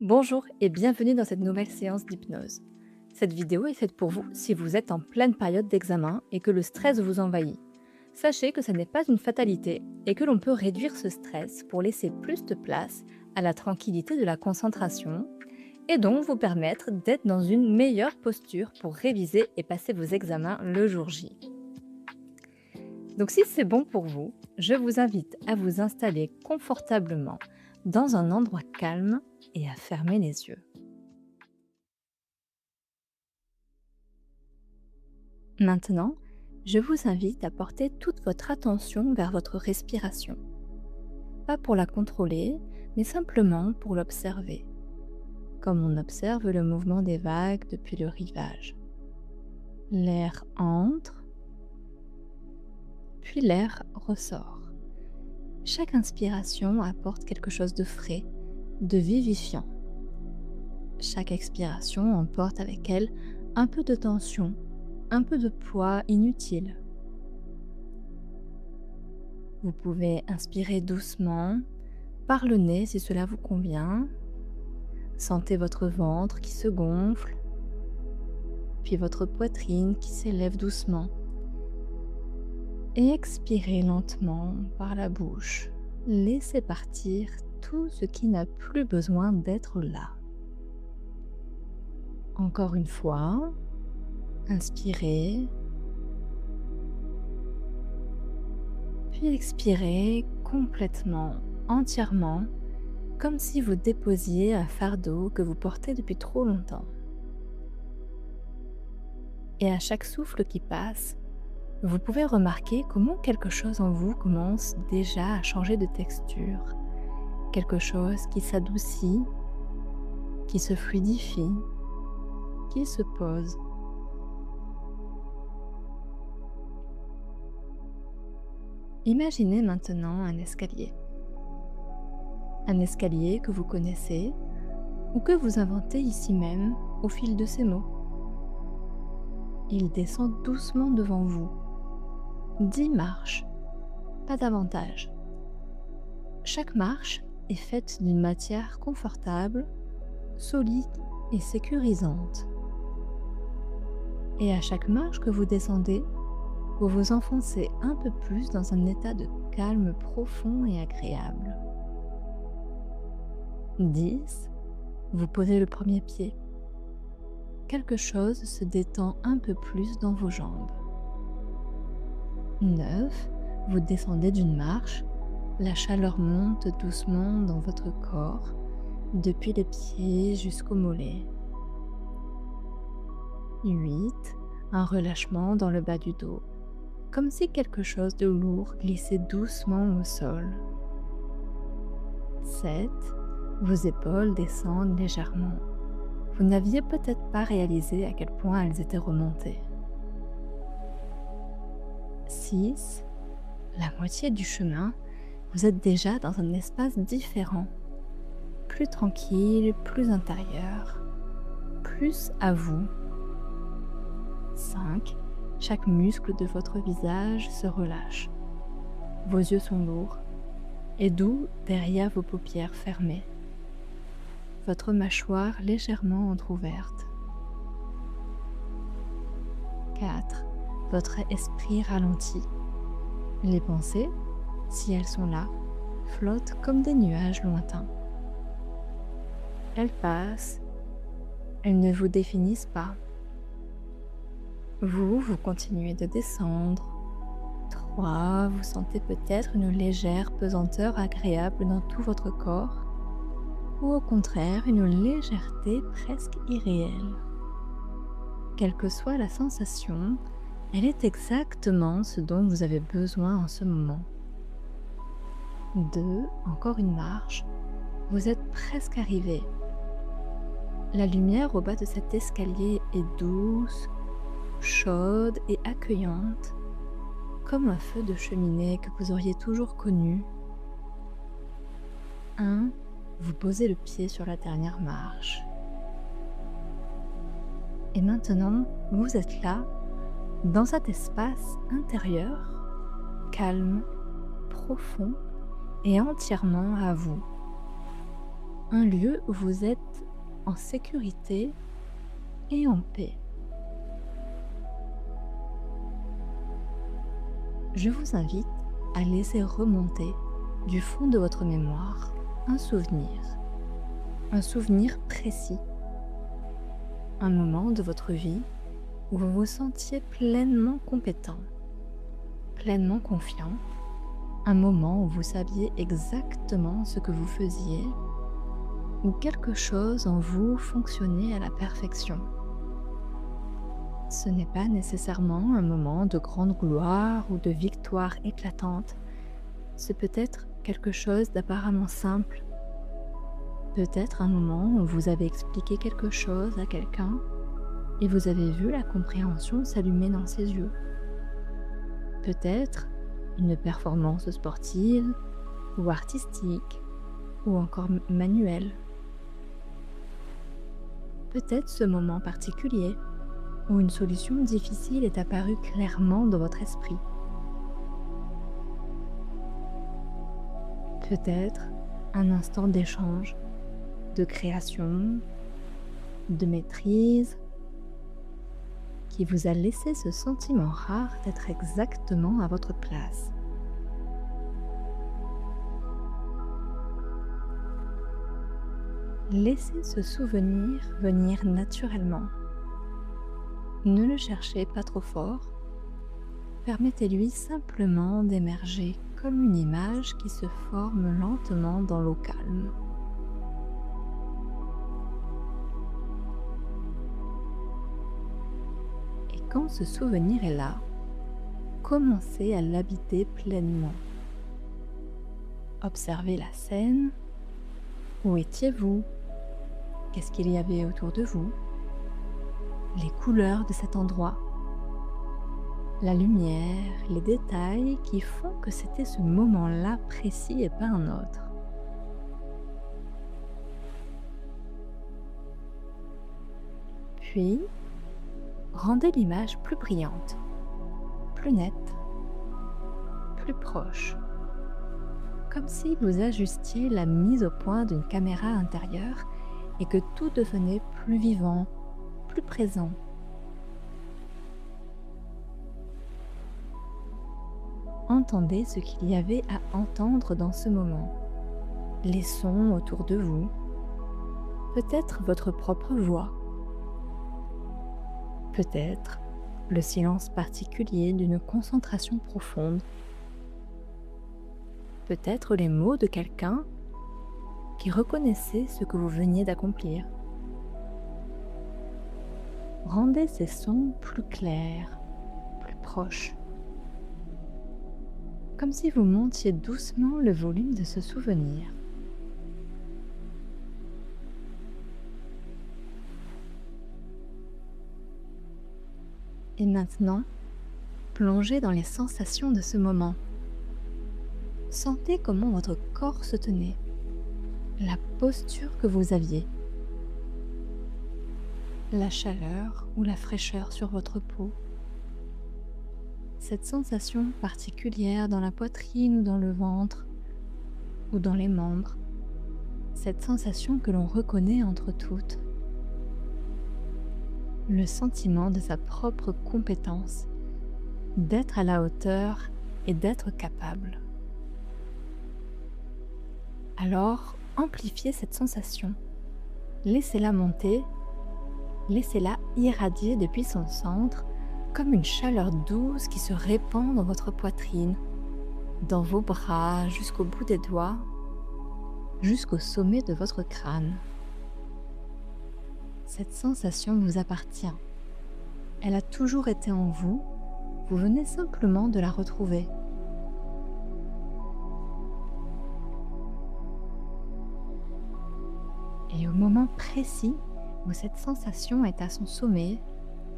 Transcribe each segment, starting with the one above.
Bonjour et bienvenue dans cette nouvelle séance d'hypnose. Cette vidéo est faite pour vous si vous êtes en pleine période d'examen et que le stress vous envahit. Sachez que ce n'est pas une fatalité et que l'on peut réduire ce stress pour laisser plus de place à la tranquillité de la concentration et donc vous permettre d'être dans une meilleure posture pour réviser et passer vos examens le jour J. Donc si c'est bon pour vous, je vous invite à vous installer confortablement dans un endroit calme et à fermer les yeux. Maintenant, je vous invite à porter toute votre attention vers votre respiration. Pas pour la contrôler, mais simplement pour l'observer, comme on observe le mouvement des vagues depuis le rivage. L'air entre, puis l'air ressort. Chaque inspiration apporte quelque chose de frais, de vivifiant. Chaque expiration emporte avec elle un peu de tension, un peu de poids inutile. Vous pouvez inspirer doucement, par le nez si cela vous convient. Sentez votre ventre qui se gonfle, puis votre poitrine qui s'élève doucement. Et expirez lentement par la bouche. Laissez partir tout ce qui n'a plus besoin d'être là. Encore une fois, inspirez, puis expirez complètement, entièrement, comme si vous déposiez un fardeau que vous portez depuis trop longtemps. Et à chaque souffle qui passe, vous pouvez remarquer comment quelque chose en vous commence déjà à changer de texture, quelque chose qui s'adoucit, qui se fluidifie, qui se pose. Imaginez maintenant un escalier. Un escalier que vous connaissez ou que vous inventez ici même au fil de ces mots. Il descend doucement devant vous. 10 marches, pas davantage. Chaque marche est faite d'une matière confortable, solide et sécurisante. Et à chaque marche que vous descendez, vous vous enfoncez un peu plus dans un état de calme profond et agréable. 10. Vous posez le premier pied. Quelque chose se détend un peu plus dans vos jambes. 9. Vous descendez d'une marche. La chaleur monte doucement dans votre corps, depuis les pieds jusqu'aux mollets. 8. Un relâchement dans le bas du dos, comme si quelque chose de lourd glissait doucement au sol. 7. Vos épaules descendent légèrement. Vous n'aviez peut-être pas réalisé à quel point elles étaient remontées. 6. La moitié du chemin, vous êtes déjà dans un espace différent, plus tranquille, plus intérieur, plus à vous. 5. Chaque muscle de votre visage se relâche. Vos yeux sont lourds et doux derrière vos paupières fermées. Votre mâchoire légèrement entrouverte. 4. Votre esprit ralentit. Les pensées, si elles sont là, flottent comme des nuages lointains. Elles passent, elles ne vous définissent pas. Vous continuez de descendre. 3. Vous sentez peut-être une légère pesanteur agréable dans tout votre corps, ou au contraire une légèreté presque irréelle. Quelle que soit la sensation, elle est exactement ce dont vous avez besoin en ce moment. 2. Encore une marche. Vous êtes presque arrivé. La lumière au bas de cet escalier est douce, chaude et accueillante, comme un feu de cheminée que vous auriez toujours connu. 1. Vous posez le pied sur la dernière marche. Et maintenant, vous êtes là, dans cet espace intérieur, calme, profond et entièrement à vous. un lieu où vous êtes en sécurité et en paix. Je vous invite à laisser remonter du fond de votre mémoire un souvenir précis, un moment de votre vie où vous vous sentiez pleinement compétent, pleinement confiant, un moment où vous saviez exactement ce que vous faisiez, où quelque chose en vous fonctionnait à la perfection. Ce n'est pas nécessairement un moment de grande gloire ou de victoire éclatante. C'est peut-être quelque chose d'apparemment simple. Peut-être un moment où vous avez expliqué quelque chose à quelqu'un et vous avez vu la compréhension s'allumer dans ses yeux. Peut-être une performance sportive ou artistique ou encore manuelle. Peut-être ce moment particulier où une solution difficile est apparue clairement dans votre esprit. Peut-être un instant d'échange, de création, de maîtrise, qui vous a laissé ce sentiment rare d'être exactement à votre place. Laissez ce souvenir venir naturellement. Ne le cherchez pas trop fort. Permettez-lui simplement d'émerger comme une image qui se forme lentement dans l'eau calme. Et quand ce souvenir est là, commencez à l'habiter pleinement. Observez la scène. Où étiez-vous? Qu'est-ce qu'il y avait autour de vous? Les couleurs de cet endroit, la lumière, les détails qui font que c'était ce moment-là précis et pas un autre. Puis, rendez l'image plus brillante, plus nette, plus proche, comme si vous ajustiez la mise au point d'une caméra intérieure et que tout devenait plus vivant, plus présent. Entendez ce qu'il y avait à entendre dans ce moment, les sons autour de vous, peut-être votre propre voix, peut-être le silence particulier d'une concentration profonde, peut-être les mots de quelqu'un qui reconnaissait ce que vous veniez d'accomplir. Rendez ces sons plus clairs, plus proches, comme si vous montiez doucement le volume de ce souvenir. Et maintenant, plongez dans les sensations de ce moment. Sentez comment votre corps se tenait, la posture que vous aviez, la chaleur ou la fraîcheur sur votre peau, cette sensation particulière dans la poitrine ou dans le ventre ou dans les membres, cette sensation que l'on reconnaît entre toutes, le sentiment de sa propre compétence, d'être à la hauteur et d'être capable. Alors, amplifiez cette sensation, laissez-la monter, laissez-la irradier depuis son centre comme une chaleur douce qui se répand dans votre poitrine, dans vos bras jusqu'au bout des doigts, jusqu'au sommet de votre crâne. Cette sensation vous appartient. Elle a toujours été en vous, vous venez simplement de la retrouver. Et au moment précis où cette sensation est à son sommet,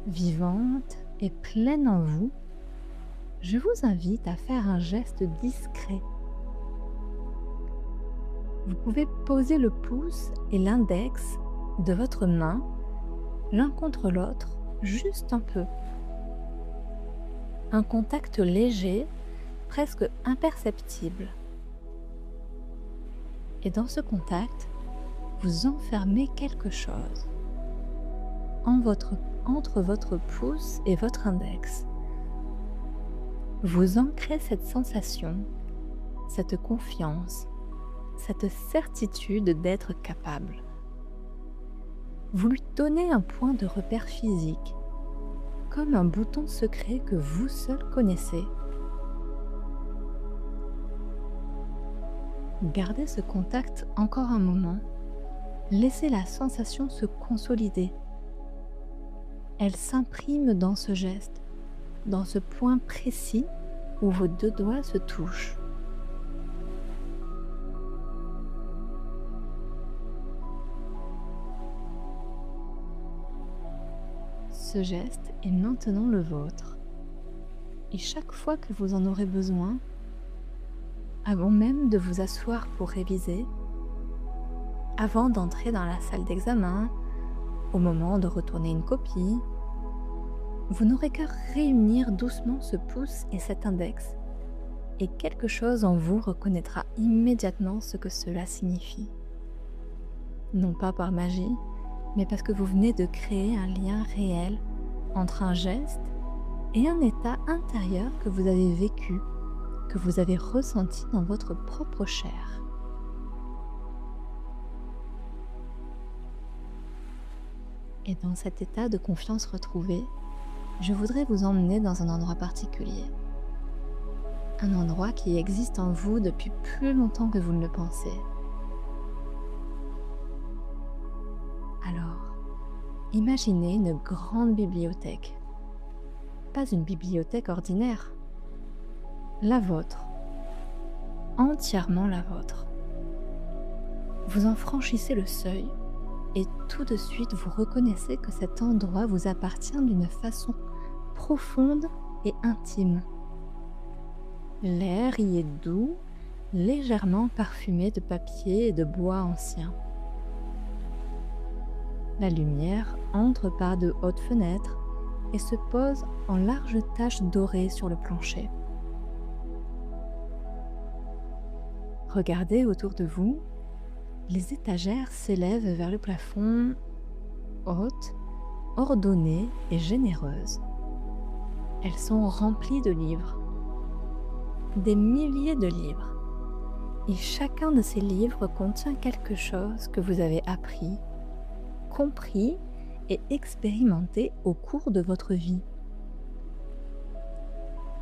vivante et pleine en vous, je vous invite à faire un geste discret. Vous pouvez poser le pouce et l'index de votre main l'un contre l'autre, juste un peu. Un contact léger, presque imperceptible. Et dans ce contact, vous enfermez quelque chose entre votre pouce et votre index. Vous ancrez cette sensation, cette confiance, cette certitude d'être capable. Vous lui donnez un point de repère physique, comme un bouton secret que vous seul connaissez. Gardez ce contact encore un moment. Laissez la sensation se consolider. Elle s'imprime dans ce geste, dans ce point précis où vos deux doigts se touchent. Ce geste est maintenant le vôtre. Et chaque fois que vous en aurez besoin, avant même de vous asseoir pour réviser, avant d'entrer dans la salle d'examen, au moment de retourner une copie, vous n'aurez qu'à réunir doucement ce pouce et cet index, et quelque chose en vous reconnaîtra immédiatement ce que cela signifie. Non pas par magie, mais parce que vous venez de créer un lien réel entre un geste et un état intérieur que vous avez vécu, que vous avez ressenti dans votre propre chair. Et dans cet état de confiance retrouvée, je voudrais vous emmener dans un endroit particulier. Un endroit qui existe en vous depuis plus longtemps que vous ne le pensez. Alors, imaginez une grande bibliothèque. Pas une bibliothèque ordinaire. La vôtre. Entièrement la vôtre. Vous en franchissez le seuil et tout de suite vous reconnaissez que cet endroit vous appartient d'une façon profonde et intime. L'air y est doux, légèrement parfumé de papier et de bois anciens. La lumière entre par de hautes fenêtres et se pose en larges taches dorées sur le plancher. Regardez autour de vous, les étagères s'élèvent vers le plafond, hautes, ordonnées et généreuses. Elles sont remplies de livres, des milliers de livres. Et chacun de ces livres contient quelque chose que vous avez appris, compris et expérimenté au cours de votre vie.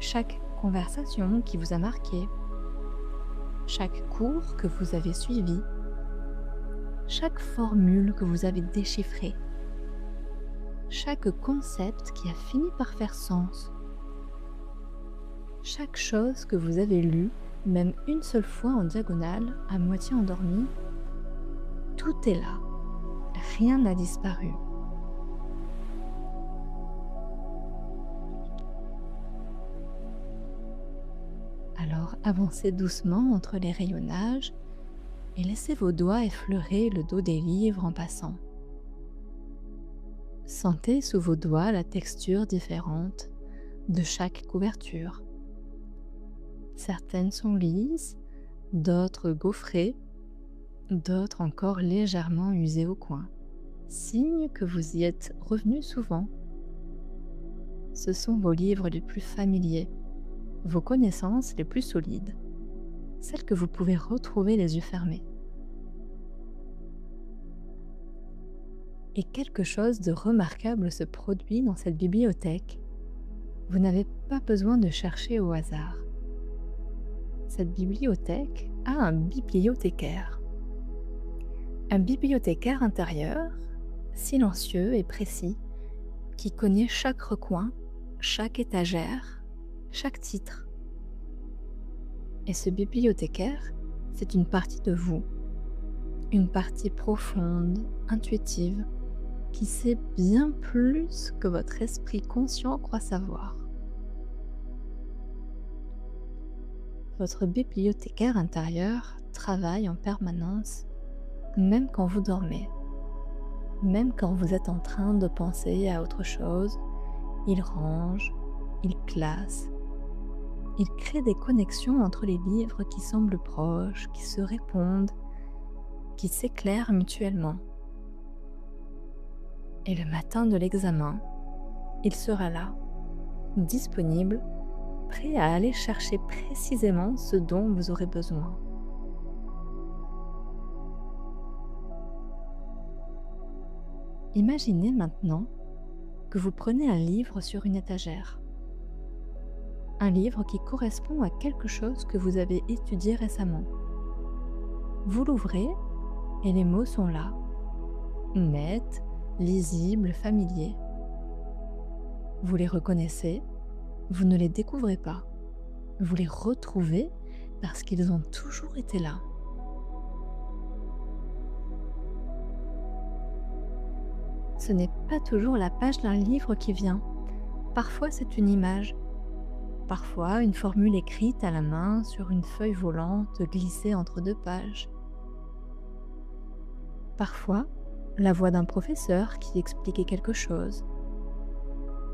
Chaque conversation qui vous a marqué, chaque cours que vous avez suivi, chaque formule que vous avez déchiffrée, chaque concept qui a fini par faire sens, chaque chose que vous avez lue, même une seule fois en diagonale, à moitié endormi, tout est là. Rien n'a disparu. Alors avancez doucement entre les rayonnages et laissez vos doigts effleurer le dos des livres en passant. Sentez sous vos doigts la texture différente de chaque couverture. Certaines sont lisses, d'autres gaufrées, d'autres encore légèrement usées au coin. Signe que vous y êtes revenu souvent. Ce sont vos livres les plus familiers, vos connaissances les plus solides, celles que vous pouvez retrouver les yeux fermés. Et quelque chose de remarquable se produit dans cette bibliothèque. Vous n'avez pas besoin de chercher au hasard. Cette bibliothèque a un bibliothécaire. Un bibliothécaire intérieur, silencieux et précis, qui connaît chaque recoin, chaque étagère, chaque titre. Et ce bibliothécaire, c'est une partie de vous, une partie profonde, intuitive, qui sait bien plus que votre esprit conscient croit savoir. Votre bibliothécaire intérieur travaille en permanence, même quand vous dormez, même quand vous êtes en train de penser à autre chose. Il range, il classe, il crée des connexions entre les livres qui semblent proches, qui se répondent, qui s'éclairent mutuellement. Et le matin de l'examen, il sera là, disponible, prêt à aller chercher précisément ce dont vous aurez besoin. Imaginez maintenant que vous prenez un livre sur une étagère. Un livre qui correspond à quelque chose que vous avez étudié récemment. Vous l'ouvrez et les mots sont là, nets, lisibles, familiers. Vous les reconnaissez, vous ne les découvrez pas. Vous les retrouvez parce qu'ils ont toujours été là. Ce n'est pas toujours la page d'un livre qui vient. Parfois c'est une image. Parfois une formule écrite à la main sur une feuille volante glissée entre deux pages. Parfois, la voix d'un professeur qui expliquait quelque chose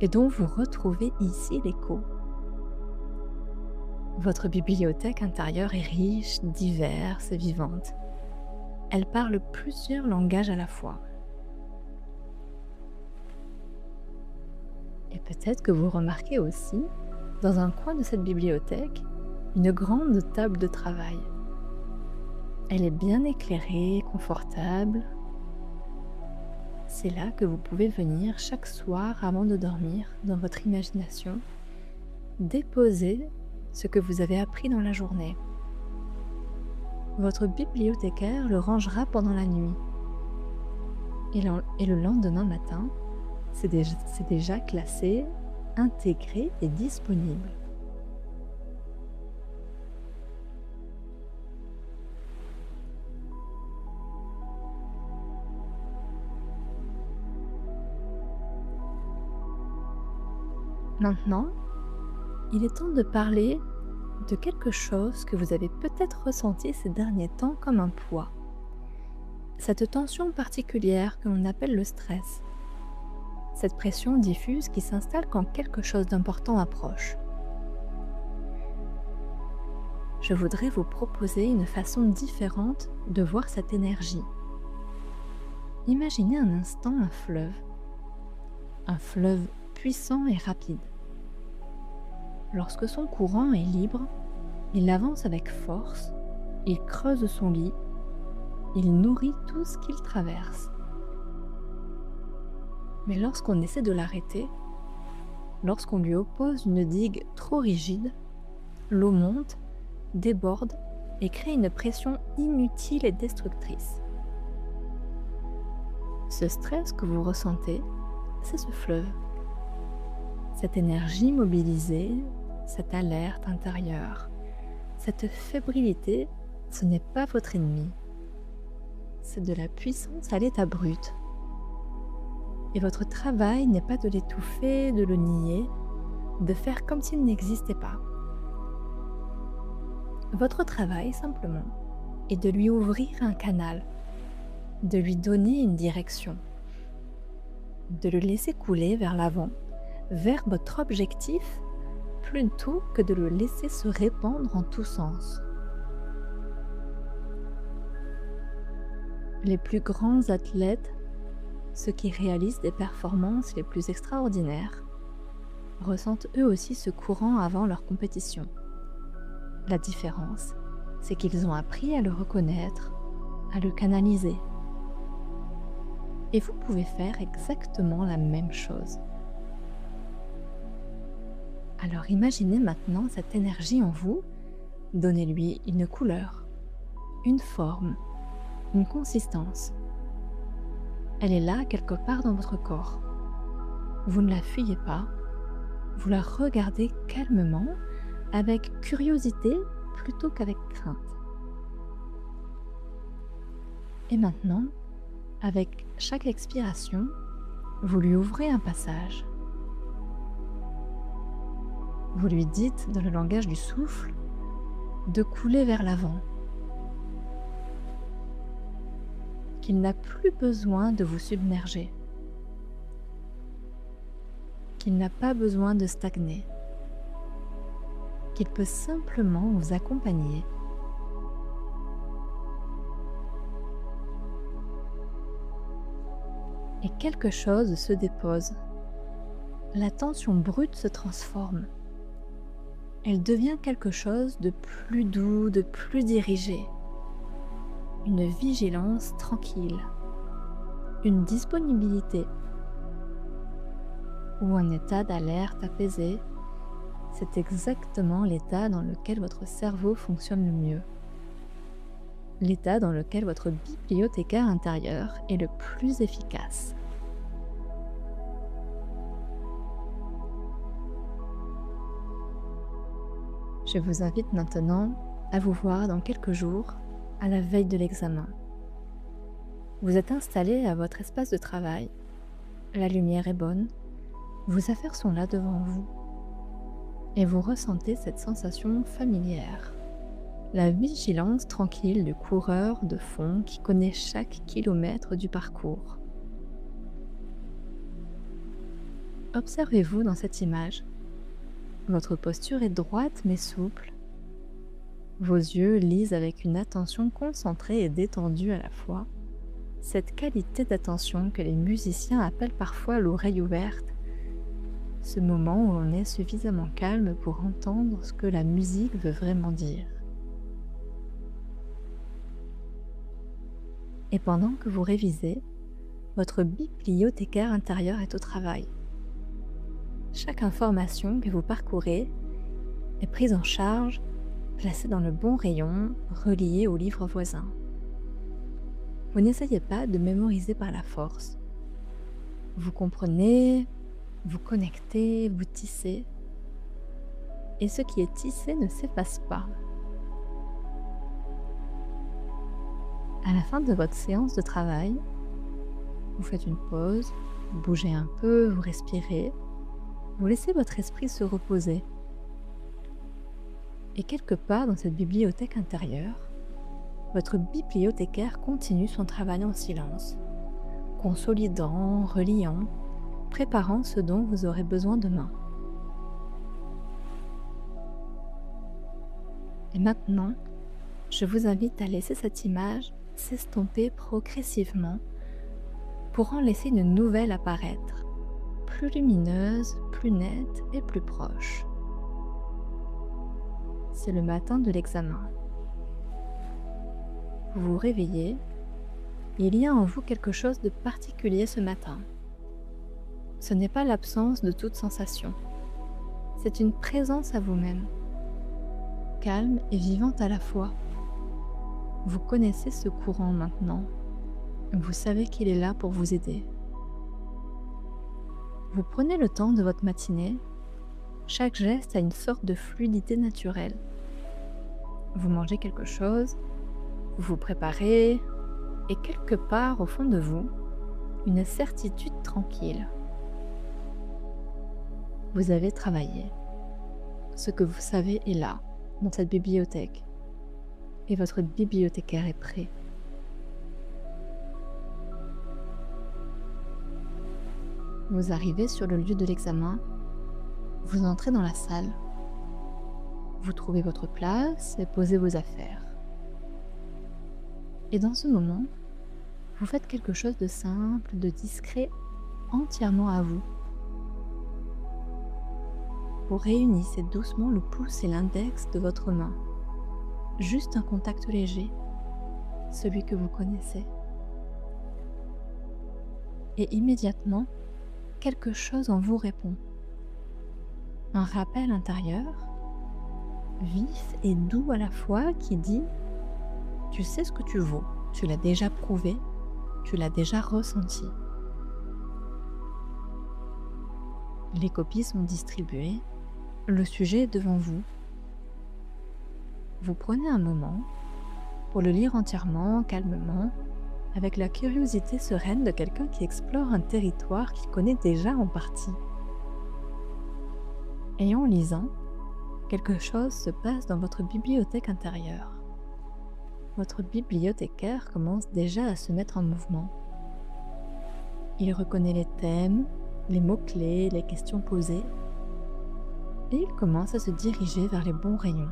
et dont vous retrouvez ici l'écho. Votre bibliothèque intérieure est riche, diverse et vivante. Elle parle plusieurs langages à la fois. Et peut-être que vous remarquez aussi, dans un coin de cette bibliothèque, une grande table de travail. Elle est bien éclairée, confortable. C'est là que vous pouvez venir chaque soir avant de dormir, dans votre imagination, déposer ce que vous avez appris dans la journée. Votre bibliothécaire le rangera pendant la nuit. Et le lendemain matin, c'est déjà classé, intégré et disponible. Maintenant, il est temps de parler de quelque chose que vous avez peut-être ressenti ces derniers temps comme un poids. Cette tension particulière que l'on appelle le stress. Cette pression diffuse qui s'installe quand quelque chose d'important approche. Je voudrais vous proposer une façon différente de voir cette énergie. Imaginez un instant un fleuve puissant et rapide. Lorsque son courant est libre, il avance avec force, il creuse son lit, il nourrit tout ce qu'il traverse. Mais lorsqu'on essaie de l'arrêter, lorsqu'on lui oppose une digue trop rigide, l'eau monte, déborde et crée une pression inutile et destructrice. Ce stress que vous ressentez, c'est ce fleuve. Cette énergie mobilisée, cette alerte intérieure, cette fébrilité, ce n'est pas votre ennemi. C'est de la puissance à l'état brut. Et votre travail n'est pas de l'étouffer, de le nier, de faire comme s'il n'existait pas. Votre travail, simplement, est de lui ouvrir un canal, de lui donner une direction, de le laisser couler vers l'avant, vers votre objectif, plutôt que de le laisser se répandre en tous sens. Les plus grands athlètes, ceux qui réalisent des performances les plus extraordinaires, ressentent eux aussi ce courant avant leur compétition. La différence, c'est qu'ils ont appris à le reconnaître, à le canaliser. Et vous pouvez faire exactement la même chose. Alors imaginez maintenant cette énergie en vous, donnez-lui une couleur, une forme, une consistance. Elle est là quelque part dans votre corps. Vous ne la fuyez pas, vous la regardez calmement, avec curiosité plutôt qu'avec crainte. Et maintenant, avec chaque expiration, vous lui ouvrez un passage. Vous lui dites, dans le langage du souffle, de couler vers l'avant. Qu'il n'a plus besoin de vous submerger. Qu'il n'a pas besoin de stagner. Qu'il peut simplement vous accompagner. et quelque chose se dépose. La tension brute se transforme. Elle devient quelque chose de plus doux, de plus dirigé. Une vigilance tranquille, une disponibilité ou un état d'alerte apaisé. C'est exactement l'état dans lequel votre cerveau fonctionne le mieux. L'état dans lequel votre bibliothécaire intérieur est le plus efficace. Je vous invite maintenant à vous voir dans quelques jours, à la veille de l'examen. Vous êtes installé à votre espace de travail, la lumière est bonne, vos affaires sont là devant vous, et vous ressentez cette sensation familière. La vigilance tranquille du coureur de fond qui connaît chaque kilomètre du parcours. Observez-vous dans cette image. Votre posture est droite mais souple. Vos yeux lisent avec une attention concentrée et détendue à la fois. Cette qualité d'attention que les musiciens appellent parfois l'oreille ouverte. Ce moment où on est suffisamment calme pour entendre ce que la musique veut vraiment dire. Et pendant que vous révisez, votre bibliothécaire intérieur est au travail. Chaque information que vous parcourez est prise en charge, placée dans le bon rayon, reliée au livre voisin. Vous n'essayez pas de mémoriser par la force. Vous comprenez, vous connectez, vous tissez. Et ce qui est tissé ne s'efface pas. À la fin de votre séance de travail, vous faites une pause, vous bougez un peu, vous respirez, vous laissez votre esprit se reposer. Et quelque part dans cette bibliothèque intérieure, votre bibliothécaire continue son travail en silence, consolidant, reliant, préparant ce dont vous aurez besoin demain. Et maintenant, je vous invite à laisser cette image s'estomper progressivement pour en laisser une nouvelle apparaître, plus lumineuse, plus nette et plus proche. C'est le matin de l'examen. Vous vous réveillez, il y a en vous quelque chose de particulier ce matin. Ce n'est pas l'absence de toute sensation, c'est une présence à vous-même, calme et vivante à la fois. Vous connaissez ce courant maintenant. Vous savez qu'il est là pour vous aider. Vous prenez le temps de votre matinée. Chaque geste a une sorte de fluidité naturelle. Vous mangez quelque chose, vous vous préparez, et quelque part au fond de vous, une certitude tranquille. Vous avez travaillé. Ce que vous savez est là, dans cette bibliothèque. Et votre bibliothécaire est prêt. Vous arrivez sur le lieu de l'examen, vous entrez dans la salle, vous trouvez votre place et posez vos affaires. Et dans ce moment, vous faites quelque chose de simple, de discret, entièrement à vous. Vous réunissez doucement le pouce et l'index de votre main. Juste un contact léger, celui que vous connaissez. Et immédiatement, quelque chose en vous répond. Un rappel intérieur, vif et doux à la fois, qui dit « Tu sais ce que tu vaux, tu l'as déjà prouvé, tu l'as déjà ressenti. » Les copies sont distribuées, le sujet est devant vous. Vous prenez un moment pour le lire entièrement, calmement, avec la curiosité sereine de quelqu'un qui explore un territoire qu'il connaît déjà en partie. Et en lisant, quelque chose se passe dans votre bibliothèque intérieure. Votre bibliothécaire commence déjà à se mettre en mouvement. Il reconnaît les thèmes, les mots-clés, les questions posées, et il commence à se diriger vers les bons rayons.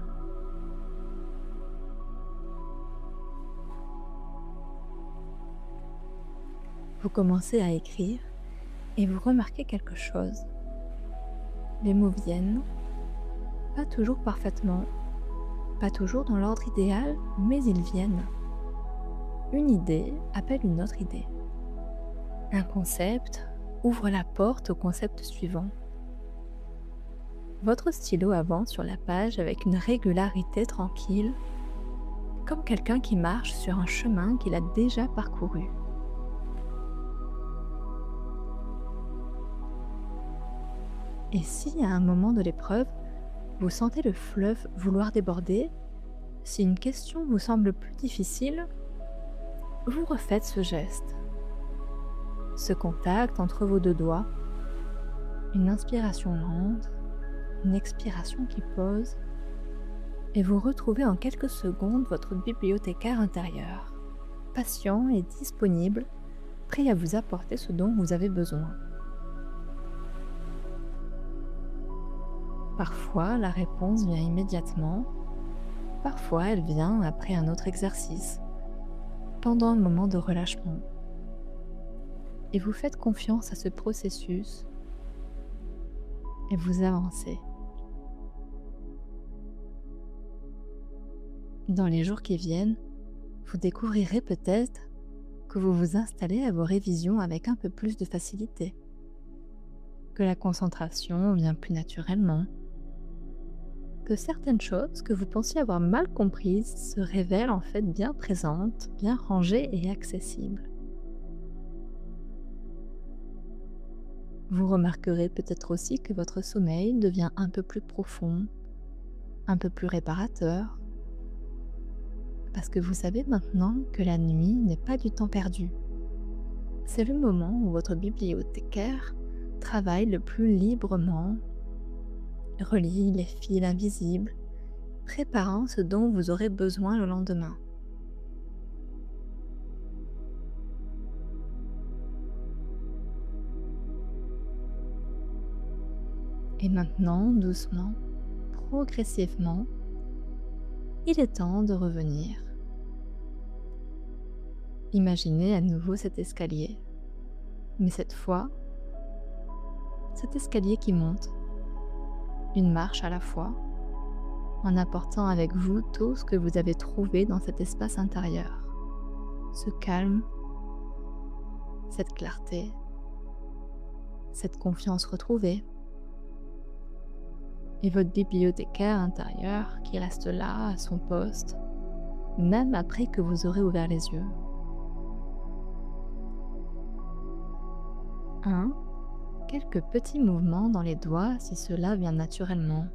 Vous commencez à écrire et vous remarquez quelque chose. Les mots viennent, pas toujours parfaitement, pas toujours dans l'ordre idéal, mais ils viennent. Une idée appelle une autre idée. Un concept ouvre la porte au concept suivant. Votre stylo avance sur la page avec une régularité tranquille, comme quelqu'un qui marche sur un chemin qu'il a déjà parcouru. Et si à un moment de l'épreuve, vous sentez le fleuve vouloir déborder, si une question vous semble plus difficile, vous refaites ce geste. Ce contact entre vos deux doigts, une inspiration lente, une expiration qui pose, et vous retrouvez en quelques secondes votre bibliothécaire intérieur, patient et disponible, prêt à vous apporter ce dont vous avez besoin. Parfois, la réponse vient immédiatement, parfois elle vient après un autre exercice, pendant un moment de relâchement. Et vous faites confiance à ce processus et vous avancez. Dans les jours qui viennent, vous découvrirez peut-être que vous vous installez à vos révisions avec un peu plus de facilité, que la concentration vient plus naturellement, que certaines choses que vous pensiez avoir mal comprises se révèlent en fait bien présentes, bien rangées et accessibles. Vous remarquerez peut-être aussi que votre sommeil devient un peu plus profond, un peu plus réparateur, parce que vous savez maintenant que la nuit n'est pas du temps perdu. C'est le moment où votre bibliothécaire travaille le plus librement, relie les fils invisibles, préparant ce dont vous aurez besoin le lendemain. Et maintenant, doucement, progressivement, il est temps de revenir. Imaginez à nouveau cet escalier, mais cette fois, cet escalier qui monte, une marche à la fois, en apportant avec vous tout ce que vous avez trouvé dans cet espace intérieur. Ce calme, cette clarté, cette confiance retrouvée, et votre bibliothécaire intérieur qui reste là, à son poste, même après que vous aurez ouvert les yeux. 1. Quelques petits mouvements dans les doigts si cela vient naturellement.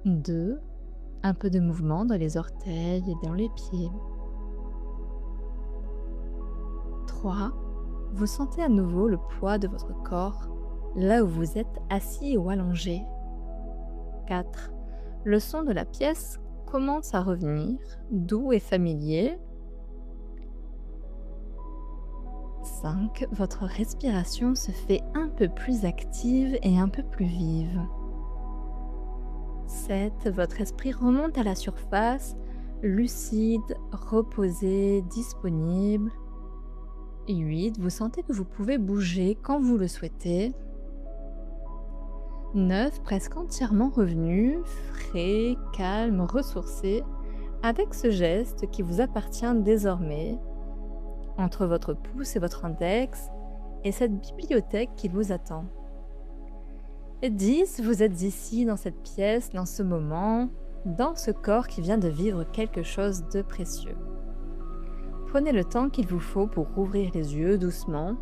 2. Un peu de mouvement dans les orteils et dans les pieds. 3. Vous sentez à nouveau le poids de votre corps là où vous êtes assis ou allongé. 4. Le son de la pièce commence à revenir, doux et familier. 5. Votre respiration se fait un peu plus active et un peu plus vive. 7. Votre esprit remonte à la surface, lucide, reposé, disponible. Et 8. Vous sentez que vous pouvez bouger quand vous le souhaitez. 9. Presque entièrement revenu, frais, calme, ressourcé, avec ce geste qui vous appartient désormais, entre votre pouce et votre index, et cette bibliothèque qui vous attend. Et 10. Vous êtes ici, dans cette pièce, dans ce moment, dans ce corps qui vient de vivre quelque chose de précieux. Prenez le temps qu'il vous faut pour ouvrir les yeux doucement.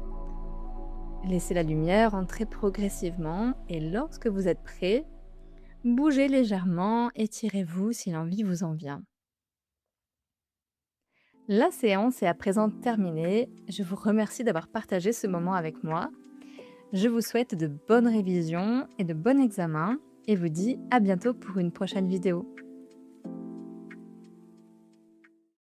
Laissez la lumière entrer progressivement et lorsque vous êtes prêt, bougez légèrement, étirez-vous si l'envie vous en vient. La séance est à présent terminée. Je vous remercie d'avoir partagé ce moment avec moi. Je vous souhaite de bonnes révisions et de bons examens et vous dis à bientôt pour une prochaine vidéo.